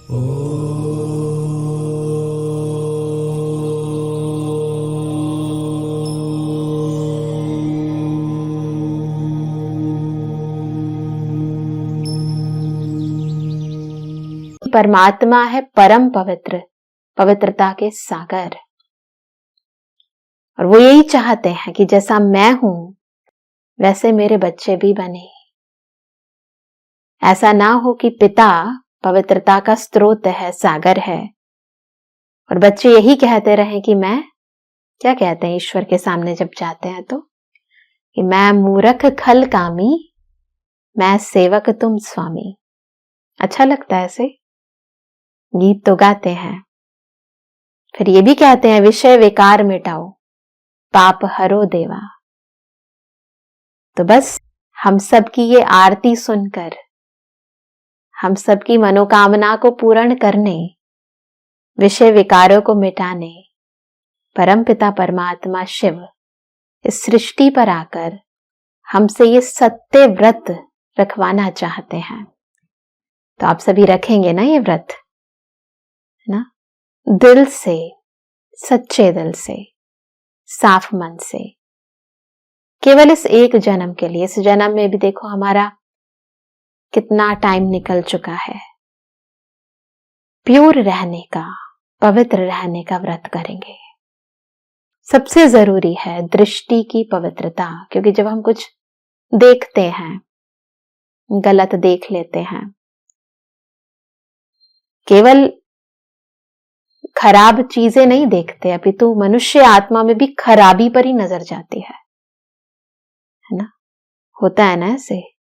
परमात्मा है परम पवित्र, पवित्रता के सागर। और वो यही चाहते हैं कि जैसा मैं हूं वैसे मेरे बच्चे भी बने। ऐसा ना हो कि पिता पवित्रता का स्रोत है, सागर है, और बच्चे यही कहते रहे कि मैं, क्या कहते हैं ईश्वर के सामने जब जाते हैं तो, कि मैं मूर्ख खल कामी, मैं सेवक तुम स्वामी। अच्छा लगता है ऐसे, गीत तो गाते हैं। फिर ये भी कहते हैं विषय विकार मिटाओ, पाप हरो देवा। तो बस हम सबकी ये आरती सुनकर, हम सबकी मनोकामना को पूर्ण करने, विषय विकारों को मिटाने परमपिता परमात्मा शिव इस सृष्टि पर आकर हमसे ये सत्य व्रत रखवाना चाहते हैं। तो आप सभी रखेंगे ना ये व्रत, है ना? दिल से, सच्चे दिल से, साफ मन से, केवल इस एक जन्म के लिए। इस जन्म में भी देखो हमारा कितना टाइम निकल चुका है। प्योर रहने का, पवित्र रहने का व्रत करेंगे। सबसे जरूरी है दृष्टि की पवित्रता, क्योंकि जब हम कुछ देखते हैं, गलत देख लेते हैं, केवल खराब चीजें नहीं देखते, अपितु मनुष्य आत्मा में भी खराबी पर ही नजर जाती है ना? होता है ना ऐसे?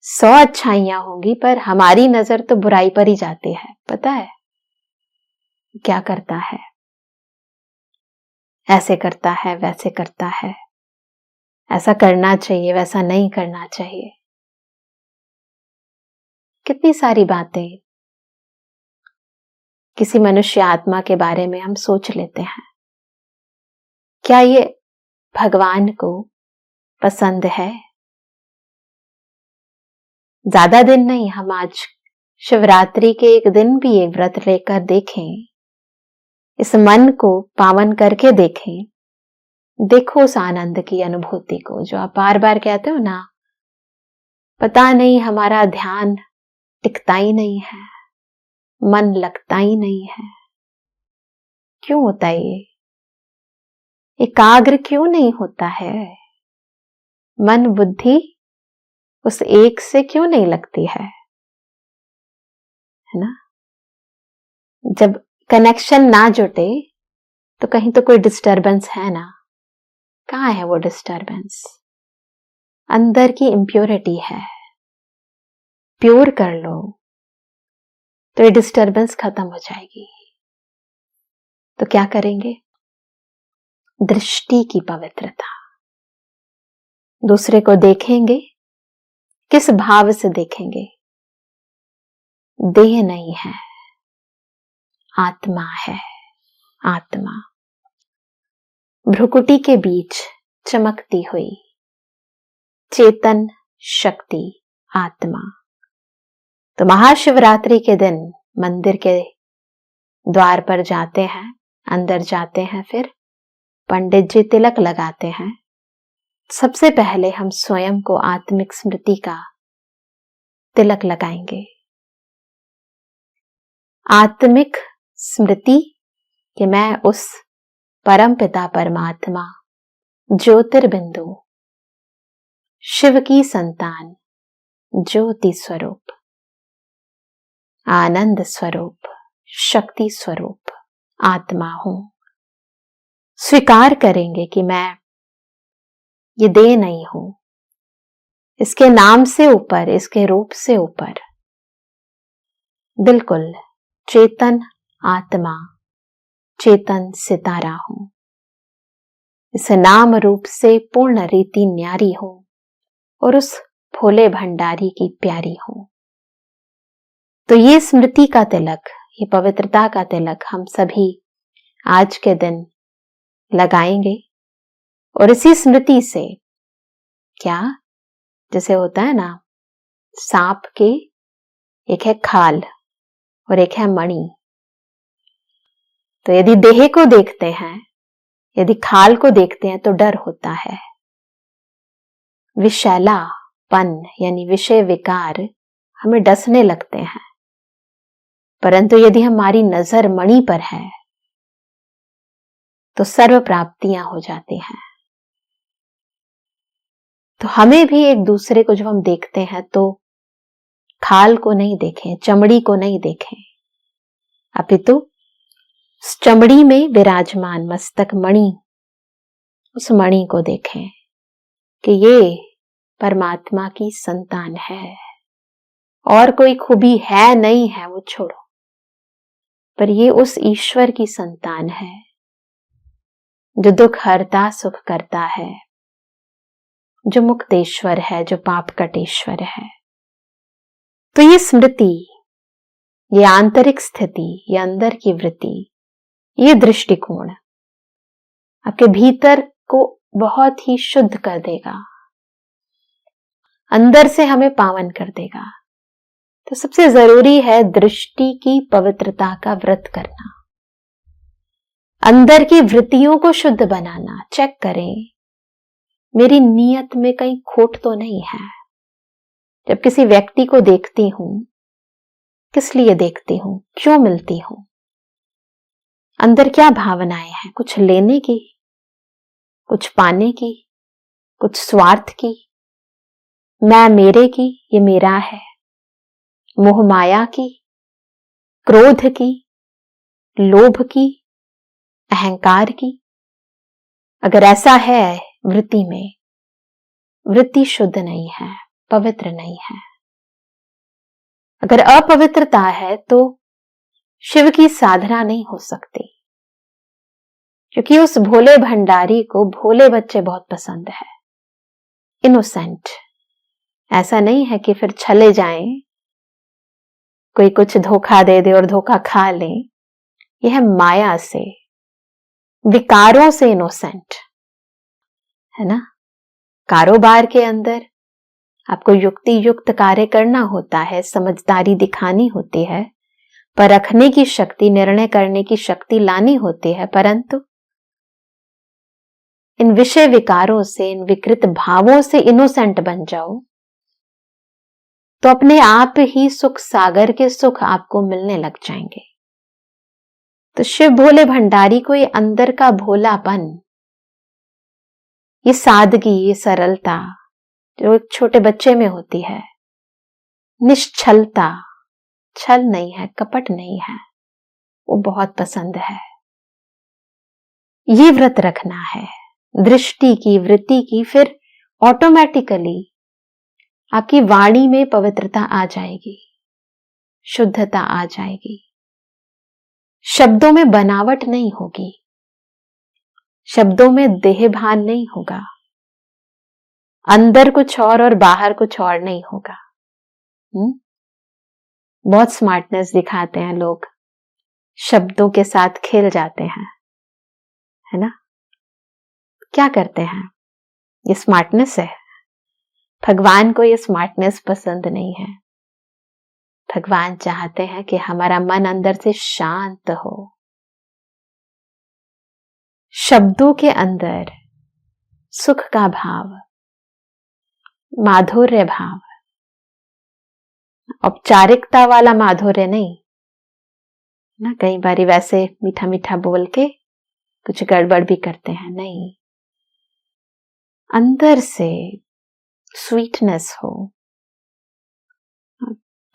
100 अच्छाइयां होंगी पर हमारी नजर तो बुराई पर ही जाती है। पता है क्या करता है? ऐसे करता है, वैसे करता है, ऐसा करना चाहिए, वैसा नहीं करना चाहिए। कितनी सारी बातें किसी मनुष्य आत्मा के बारे में हम सोच लेते हैं। क्या ये भगवान को पसंद है? ज्यादा दिन नहीं, हम आज शिवरात्रि के एक दिन भी एक व्रत लेकर देखें, इस मन को पावन करके देखें, देखो उस आनंद की अनुभूति को जो आप बार बार कहते हो ना, पता नहीं हमारा ध्यान टिकता ही नहीं है, मन लगता ही नहीं है। क्यों होता है ये? एकाग्र क्यों नहीं होता है? मन बुद्धि उस एक से क्यों नहीं लगती है ना? जब कनेक्शन ना जुटे तो कहीं तो कोई डिस्टरबेंस है ना। कहाँ है वो डिस्टरबेंस? अंदर की इम्प्योरिटी है। प्योर कर लो तो ये डिस्टरबेंस खत्म हो जाएगी। तो क्या करेंगे? दृष्टि की पवित्रता। दूसरे को देखेंगे, किस भाव से देखेंगे? देह नहीं है, आत्मा है। आत्मा भ्रुकुटी के बीच चमकती हुई चेतन शक्ति आत्मा। तो महाशिवरात्रि के दिन मंदिर के द्वार पर जाते हैं, अंदर जाते हैं, फिर पंडित जी तिलक लगाते हैं। सबसे पहले हम स्वयं को आत्मिक स्मृति का तिलक लगाएंगे। आत्मिक स्मृति कि मैं उस परमपिता परमात्मा ज्योतिर्बिंदु शिव की संतान, ज्योति स्वरूप, आनंद स्वरूप, शक्ति स्वरूप आत्मा हूं। स्वीकार करेंगे कि मैं ये देह नहीं हूं, इसके नाम से ऊपर, इसके रूप से ऊपर बिल्कुल चेतन आत्मा, चेतन सितारा हूं। इस नाम रूप से पूर्ण रीति न्यारी हूं और उस भोले भंडारी की प्यारी हूं। तो ये स्मृति का तिलक, ये पवित्रता का तिलक हम सभी आज के दिन लगाएंगे। और इसी स्मृति से क्या, जैसे होता है ना, सांप के एक है खाल, और एक है मणि। तो यदि देह को देखते हैं, यदि खाल को देखते हैं तो डर होता है, विषैलापन यानी विषय विकार हमें डसने लगते हैं। परंतु यदि हमारी नजर मणि पर है तो सर्व प्राप्तियां हो जाती हैं। तो हमें भी एक दूसरे को जब हम देखते हैं तो खाल को नहीं देखें, चमड़ी को नहीं देखें, अपितु चमड़ी में विराजमान मस्तक मणि, उस मणि को देखें कि ये परमात्मा की संतान है। और कोई खूबी है नहीं है वो छोड़ो, पर ये उस ईश्वर की संतान है जो दुख हरता सुख करता है, जो मुक्तेश्वर है, जो पाप कटेश्वर है। तो ये स्मृति, ये आंतरिक स्थिति, ये अंदर की वृत्ति, ये दृष्टिकोण आपके भीतर को बहुत ही शुद्ध कर देगा, अंदर से हमें पावन कर देगा। तो सबसे जरूरी है दृष्टि की पवित्रता का व्रत करना, अंदर की वृत्तियों को शुद्ध बनाना। चेक करें मेरी नीयत में कहीं खोट तो नहीं है। जब किसी व्यक्ति को देखती हूं, किस लिए देखती हूं, क्यों मिलती हूं, अंदर क्या भावनाएं हैं, कुछ लेने की, कुछ पाने की, कुछ स्वार्थ की, मैं मेरे की, ये मेरा है, मोह माया की, क्रोध की, लोभ की, अहंकार की। अगर ऐसा है वृत्ति में, वृत्ति शुद्ध नहीं है, पवित्र नहीं है। अगर अपवित्रता है तो शिव की साधना नहीं हो सकती, क्योंकि उस भोले भंडारी को भोले बच्चे बहुत पसंद है, इनोसेंट। ऐसा नहीं है कि फिर छले जाएं, कोई कुछ धोखा दे दे और धोखा खा ले। यह है माया से, विकारों से इनोसेंट, है ना। कारोबार के अंदर आपको युक्ति युक्त कार्य करना होता है, समझदारी दिखानी होती है, परखने की शक्ति, निर्णय करने की शक्ति लानी होती है। परंतु इन विषय विकारों से, इन विकृत भावों से इनोसेंट बन जाओ तो अपने आप ही सुख सागर के सुख आपको मिलने लग जाएंगे। तो शिव भोले भंडारी को ये अंदर का भोलापन, ये सादगी, ये सरलता जो एक छोटे बच्चे में होती है, निश्छलता, छल नहीं है, कपट नहीं है, वो बहुत पसंद है। ये व्रत रखना है दृष्टि की, वृत्ति की, फिर ऑटोमेटिकली आपकी वाणी में पवित्रता आ जाएगी, शुद्धता आ जाएगी। शब्दों में बनावट नहीं होगी, शब्दों में देहभान नहीं होगा, अंदर कुछ और बाहर कुछ और नहीं होगा। बहुत स्मार्टनेस दिखाते हैं लोग, शब्दों के साथ खेल जाते हैं, है ना। क्या करते हैं, ये स्मार्टनेस है। भगवान को ये स्मार्टनेस पसंद नहीं है। भगवान चाहते हैं कि हमारा मन अंदर से शांत हो। शब्दों के अंदर सुख का भाव, माधुर्य भाव, औपचारिकता वाला माधुर्य नहीं ना। कई बारी वैसे मीठा मीठा बोल के कुछ गड़बड़ भी करते हैं, नहीं, अंदर से स्वीटनेस हो।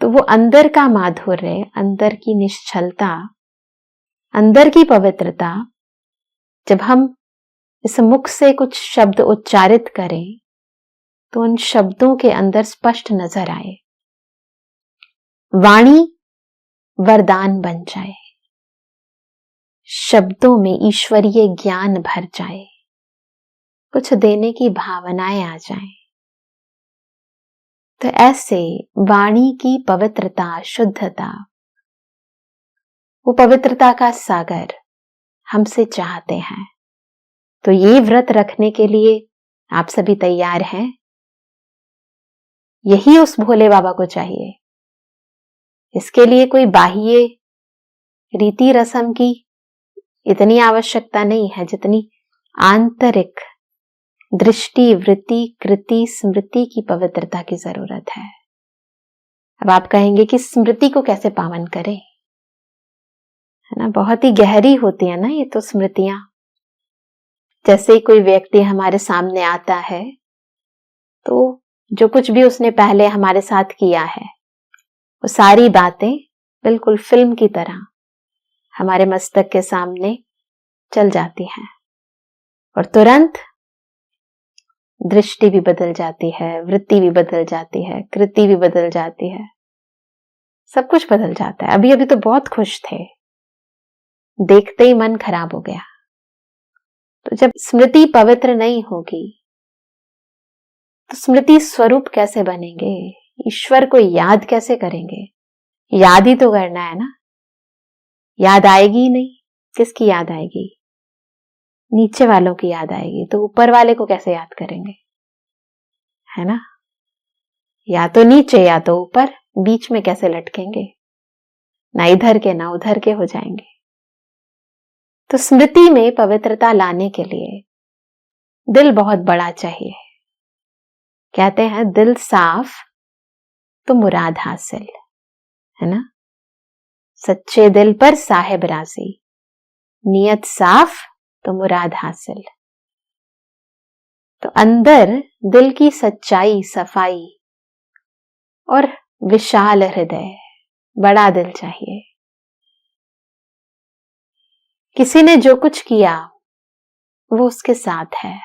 तो वो अंदर का माधुर्य, अंदर की निश्चलता, अंदर की पवित्रता, जब हम इस मुख से कुछ शब्द उच्चारित करें तो उन शब्दों के अंदर स्पष्ट नजर आए, वाणी वरदान बन जाए, शब्दों में ईश्वरीय ज्ञान भर जाए, कुछ देने की भावनाएं आ जाएं। तो ऐसे वाणी की पवित्रता, शुद्धता, वो पवित्रता का सागर हमसे चाहते हैं। तो ये व्रत रखने के लिए आप सभी तैयार हैं? यही उस भोले बाबा को चाहिए इसके लिए कोई बाह्य रीति रस्म की इतनी आवश्यकता नहीं है जितनी आंतरिक दृष्टि, वृत्ति, कृति, स्मृति की पवित्रता की जरूरत है। अब आप कहेंगे कि स्मृति को कैसे पावन करें, है ना? बहुत ही गहरी होती है ना ये तो स्मृतियां। जैसे कोई व्यक्ति हमारे सामने आता है तो जो कुछ भी उसने पहले हमारे साथ किया है वो सारी बातें बिल्कुल फिल्म की तरह हमारे मस्तक के सामने चल जाती हैं और तुरंत दृष्टि भी बदल जाती है, वृत्ति भी बदल जाती है, कृति भी बदल जाती है, सब कुछ बदल जाता है। अभी अभी तो बहुत खुश थे, देखते ही मन खराब हो गया। तो जब स्मृति पवित्र नहीं होगी तो स्मृति स्वरूप कैसे बनेंगे? ईश्वर को याद कैसे करेंगे? याद ही तो करना है ना, याद आएगी ही नहीं। किसकी याद आएगी? नीचे वालों की याद आएगी, तो ऊपर वाले को कैसे याद करेंगे, है ना? या तो नीचे या तो ऊपर, बीच में कैसे लटकेंगे? ना इधर के ना उधर के हो जाएंगे। तो स्मृति में पवित्रता लाने के लिए दिल बहुत बड़ा चाहिए। कहते हैं दिल साफ तो मुराद हासिल, है ना? सच्चे दिल पर साहिब राजी, नियत साफ तो मुराद हासिल। तो अंदर दिल की सच्चाई, सफाई और विशाल हृदय, बड़ा दिल चाहिए। किसी ने जो कुछ किया वो उसके साथ है,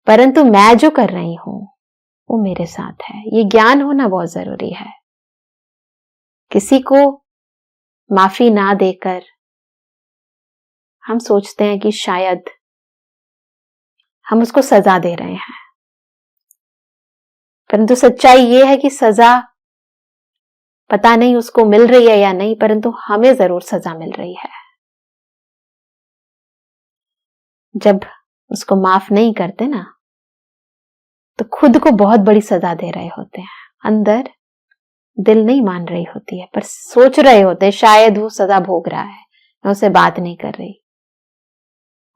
परंतु मैं जो कर रही हूं वो मेरे साथ है। ये ज्ञान होना बहुत जरूरी है। किसी को माफी ना देकर हम सोचते हैं कि शायद हम उसको सजा दे रहे हैं, परंतु सच्चाई ये है कि सजा पता नहीं उसको मिल रही है या नहीं, परंतु हमें जरूर सजा मिल रही है। जब उसको माफ नहीं करते ना तो खुद को बहुत बड़ी सजा दे रहे होते हैं। अंदर दिल नहीं मान रही होती है, पर सोच रहे होते हैं शायद वो सजा भोग रहा है, मैं उससे बात नहीं कर रही,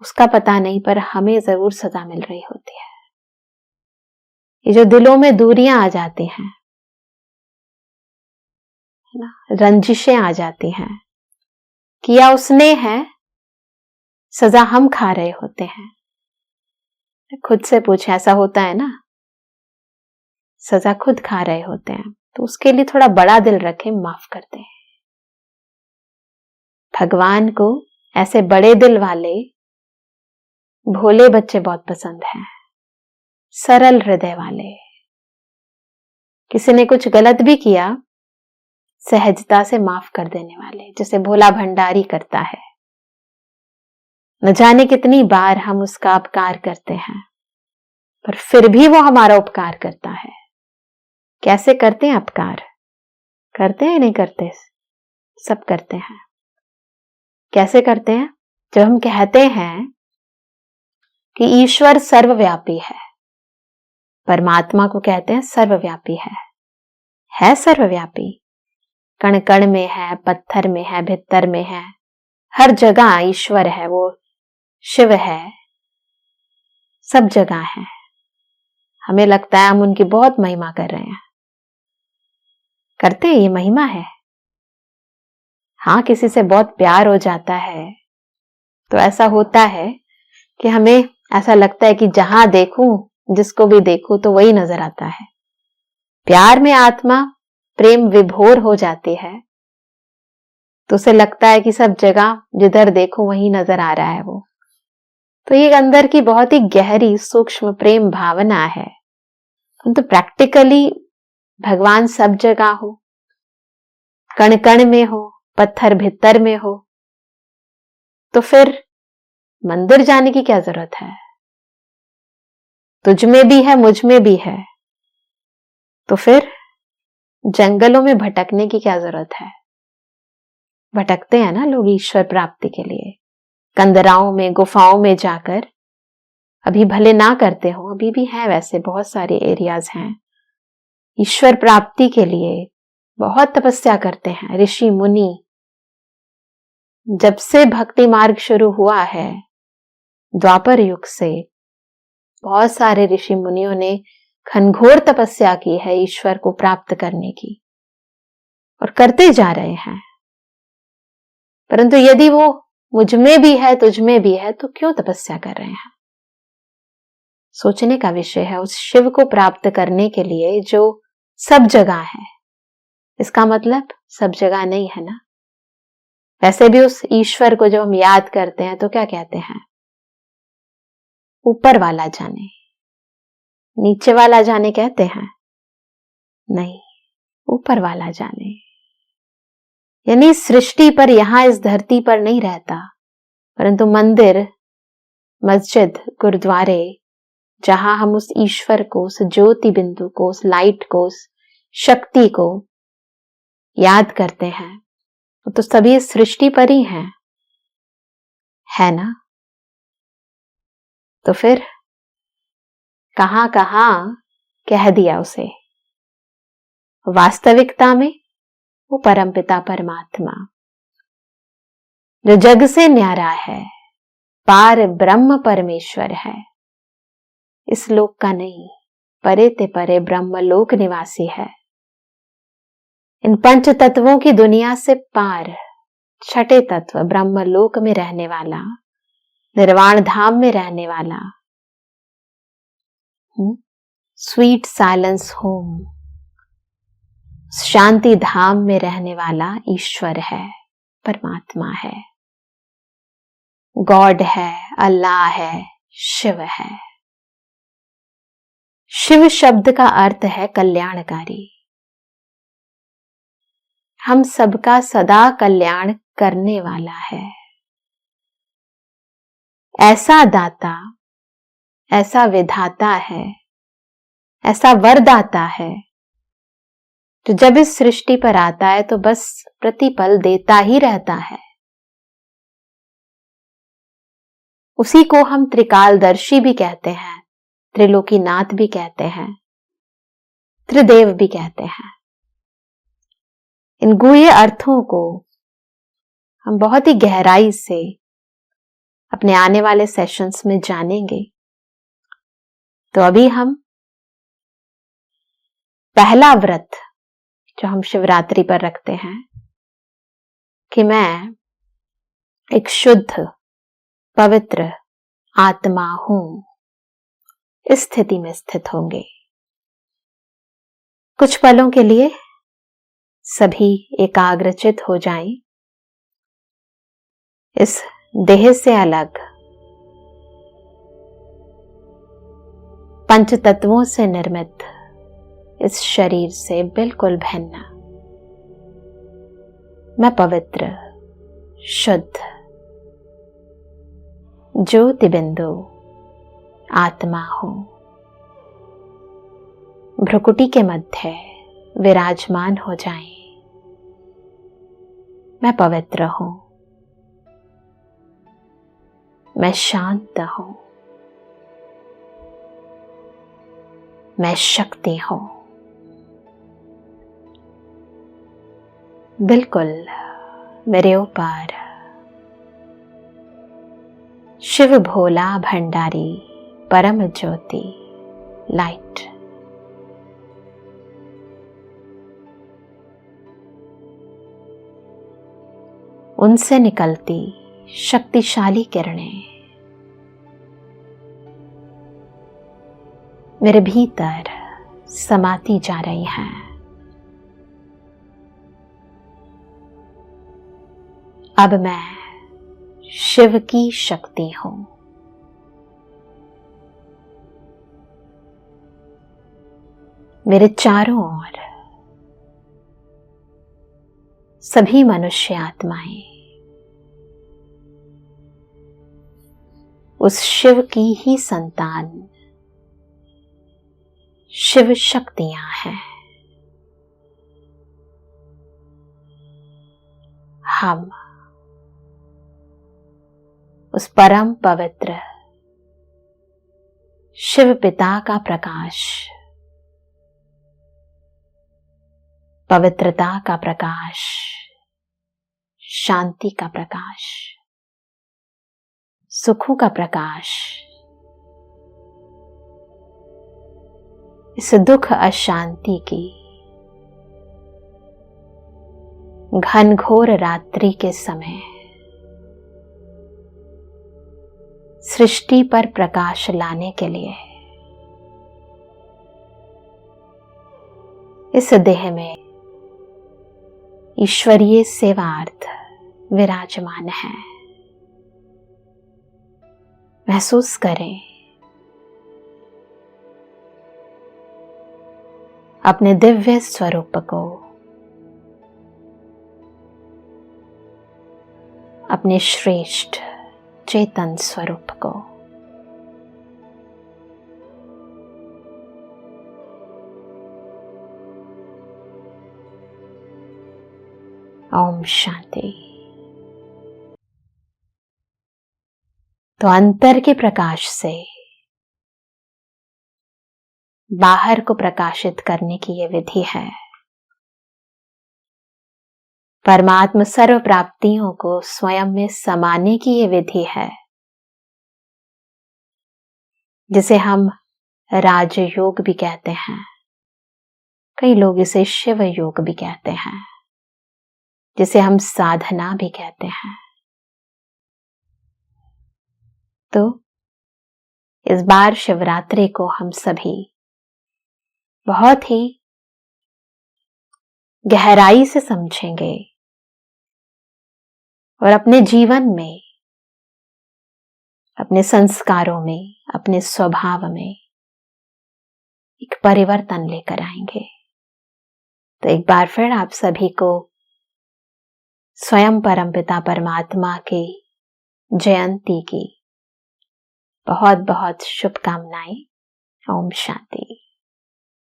उसका पता नहीं, पर हमें जरूर सजा मिल रही होती है। ये जो दिलों में दूरियां आ जाती हैं, है ना, रंजिशें आ जाती हैं, किया उसने है, सजा हम खा रहे होते हैं। खुद से पूछे, ऐसा होता है ना? सजा खुद खा रहे होते हैं, तो उसके लिए थोड़ा बड़ा दिल रखें, माफ कर दें। भगवान को ऐसे बड़े दिल वाले भोले बच्चे बहुत पसंद हैं, सरल हृदय वाले। किसी ने कुछ गलत भी किया, सहजता से माफ कर देने वाले, जैसे भोला भंडारी करता है। न जाने कितनी बार हम उसका अपकार करते हैं, पर फिर भी वो हमारा उपकार करता है। कैसे करते हैं अपकार? करते हैं नहीं करते? सब करते हैं। कैसे करते हैं? जब हम कहते हैं कि ईश्वर सर्वव्यापी है, परमात्मा को कहते हैं सर्वव्यापी है सर्वव्यापी, कण कण में है, पत्थर में है, भित्तर में है, हर जगह ईश्वर है, वो शिव है, सब जगह है। हमें लगता है हम उनकी बहुत महिमा कर रहे हैं, करते हैं, ये महिमा है। हाँ, किसी से बहुत प्यार हो जाता है तो ऐसा होता है कि हमें ऐसा लगता है कि जहां देखूं, जिसको भी देखूं तो वही नजर आता है। प्यार में आत्मा प्रेम विभोर हो जाती है तो उसे लगता है कि सब जगह जिधर देखो वही नजर आ रहा है वो। तो ये अंदर की बहुत ही गहरी सूक्ष्म प्रेम भावना है। तो प्रैक्टिकली भगवान सब जगह हो, कण कण में हो, पत्थर भित्तर में हो, तो फिर मंदिर जाने की क्या जरूरत है? तुझ में भी है, मुझ में भी है, तो फिर जंगलों में भटकने की क्या जरूरत है? भटकते हैं ना लोग ईश्वर प्राप्ति के लिए, कंदराओं में, गुफाओं में जाकर। अभी भले ना करते हो, अभी भी है वैसे बहुत सारे एरियाज हैं ईश्वर प्राप्ति के लिए, बहुत तपस्या करते हैं ऋषि मुनि। जब से भक्ति मार्ग शुरू हुआ है द्वापर युग से, बहुत सारे ऋषि मुनियों ने घनघोर तपस्या की है ईश्वर को प्राप्त करने की, और करते जा रहे हैं। परंतु यदि वो मुझ में भी है तुझ में भी है तो क्यों तपस्या कर रहे हैं? सोचने का विषय है। उस शिव को प्राप्त करने के लिए जो सब जगह है, इसका मतलब सब जगह नहीं है ना। वैसे भी उस ईश्वर को जब हम याद करते हैं तो क्या कहते हैं? ऊपर वाला जाने, नीचे वाला जाने कहते हैं? नहीं, ऊपर वाला जाने। यानी सृष्टि पर, यहां इस धरती पर नहीं रहता, परंतु मंदिर, मस्जिद, गुरुद्वारे, जहां हम उस ईश्वर को, उस ज्योति बिंदु को, उस लाइट को, उस शक्ति को याद करते हैं, तो सभी सृष्टि पर ही हैं, है ना? तो फिर कहां कहां कह दिया उसे? वास्तविकता में वो परमपिता परमात्मा जो जग से न्यारा है, पार ब्रह्म परमेश्वर है, इस लोक का नहीं, परे ते परे ब्रह्म लोक निवासी है। इन पंच तत्वों की दुनिया से पार छठे तत्व ब्रह्म लोक में रहने वाला, निर्वाण धाम में रहने वाला, स्वीट साइलेंस होम, शांति धाम में रहने वाला ईश्वर है, परमात्मा है, गॉड है, अल्लाह है, शिव है। शिव शब्द का अर्थ है कल्याणकारी। हम सबका सदा कल्याण करने वाला है। ऐसा दाता, ऐसा विधाता है, ऐसा वरदाता है, जो जब इस सृष्टि पर आता है तो बस प्रतिपल देता ही रहता है। उसी को हम त्रिकालदर्शी भी कहते हैं, त्रिलोकीनाथ भी कहते हैं, त्रिदेव भी कहते हैं। इन गूढ़ अर्थों को हम बहुत ही गहराई से अपने आने वाले सेशंस में जानेंगे। तो अभी हम पहला व्रत जो हम शिवरात्रि पर रखते हैं कि मैं एक शुद्ध पवित्र आत्मा हूं, इस स्थिति में स्थित होंगे। कुछ पलों के लिए सभी एकाग्रचित हो जाएं। इस देह से अलग, पंच तत्वों से निर्मित इस शरीर से बिल्कुल भिन्न मैं पवित्र, शुद्ध, ज्योति बिंदु आत्मा हूं। भ्रुकुटी के मध्य विराजमान हो जाएं। मैं पवित्र हूं, मैं शांत हूं, मैं शक्ति हूं। बिल्कुल मेरे ऊपर शिव भोला भंडारी परम ज्योति लाइट उनसे निकलती शक्तिशाली किरणें मेरे भीतर समाती जा रही हैं। अब मैं शिव की शक्ति हूं। मेरे चारों ओर सभी मनुष्य आत्माएं उस शिव की ही संतान, शिव शक्तियां हैं। हम उस परम पवित्र शिव पिता का प्रकाश पवित्रता का प्रकाश, शांति का प्रकाश, सुखों का प्रकाश इस दुख अशांति की घनघोर रात्रि के समय सृष्टि पर प्रकाश लाने के लिए इस देह में ईश्वरीय सेवार्थ विराजमान है। महसूस करें अपने दिव्य स्वरूप को, अपने श्रेष्ठ चेतन स्वरूप को। ओम शांति। तो अंतर के प्रकाश से बाहर को प्रकाशित करने की यह विधि है। परमात्म सर्व प्राप्तियों को स्वयं में समाने की यह विधि है, जिसे हम राजयोग भी कहते हैं। कई लोग इसे शिव योग भी कहते हैं, जिसे हम साधना भी कहते हैं। तो इस बार शिवरात्रि को हम सभी बहुत ही गहराई से समझेंगे और अपने जीवन में, अपने संस्कारों में, अपने स्वभाव में एक परिवर्तन लेकर आएंगे। तो एक बार फिर आप सभी को स्वयं परमपिता परमात्मा की जयंती की बहुत बहुत शुभकामनाएं। ओम शांति।